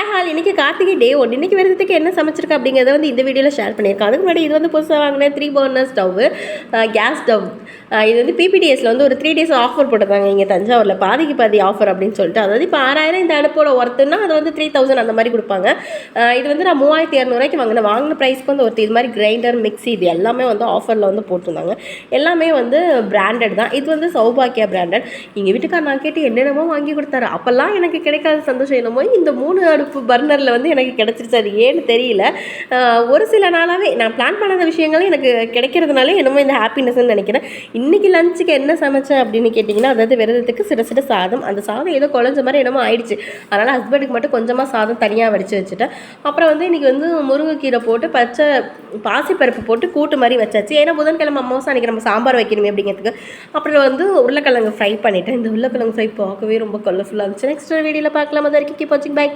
Hi hall இன்றைக்கி கார்த்திகை டே 1 இன்றைக்கி விரதத்துக்கு என்ன சமைச்சிருக்கேன் அப்படிங்கிறத வந்து இந்த வீடியோவில் ஷேர் பண்ணியிருக்கேன். அதுக்கு முன்னாடி இது வந்து புதுசாக வாங்கின 3 பர்னர் ஸ்டவ்வு, கேஸ் ஸ்டவ். இது வந்து பிபிடிஎஸில் வந்து ஒரு 3 days ஆஃபர் போட்டிருக்காங்க இங்கே தஞ்சாவூரில், பாதிக்கு பாதி ஆஃபர் அப்படின்னு சொல்லிட்டு. அதாவது இப்போ 6000 இந்த அடுப்போட ஒர்த்துன்னா அது வந்து 3000 அந்த மாதிரி கொடுப்பாங்க. இது வந்து நான் 3200 வாங்கின ப்ரைஸ்க்கு வந்து ஒருத்தர் இது மாதிரி கிரைண்டர், மிக்ஸி இது எல்லாமே வந்து ஆஃபரில் வந்து போட்டிருந்தாங்க. எல்லாமே வந்து பிராண்டட் தான். இது வந்து சௌபாக்கியா பிராண்டட். எங்கள் வீட்டுக்கார் நான் கேட்டு என்னென்னமோ வாங்கி கொடுத்தாரு. அப்போல்லாம் எனக்கு கிடைக்காத சந்தோஷம் என்னமோ இந்த 3 அடுப்பு பர்னரில் வந்து எனக்கு கிடச்சிருச்சு. அது ஏன்னு தெரியல. ஒரு சில நாளாகவே நான் பிளான் பண்ணாத விஷயங்களும் எனக்கு கிடைக்கிறதுனால என்னமோ இந்த ஹாப்பினஸ்ன்னு நினைக்கிறேன். இன்றைக்கி லஞ்சுக்கு என்ன சமைச்சேன் அப்படின்னு கேட்டிங்கன்னா, அதாவது விரதத்துக்கு சிட சாதம். அந்த சாதம் ஏதோ குழஞ்ச மாதிரி என்னமோ ஆயிடுச்சு. அதனால் ஹஸ்பண்டுக்கு மட்டும் கொஞ்சமாக சாதம் தனியாக வடித்து வச்சுட்டேன். அப்புறம் வந்து இன்றைக்கி வந்து முருங்கைக்கீரை போட்டு பச்சை பாசிப்பருப்பு போட்டு கூட்டு மாதிரி வச்சாச்சு. ஏன்னா புதன்கிழமை அமாவாசை அன்றைக்கி நம்ம சாம்பார் வைக்கணுமே அப்படிங்கிறதுக்கு. அப்புறம் வந்து உருளைக்கிழங்கு ஃப்ரை பண்ணிவிட்டேன். இந்த உருளைக்கிழங்கு ஃப்ரை பார்க்கவே ரொம்ப கலர்ஃபுல்லாக இருந்துச்சு. நெக்ஸ்ட் வீடியோவில் பார்க்கலாம். அது வரைக்கும் கீப் வாட்சிங். பை.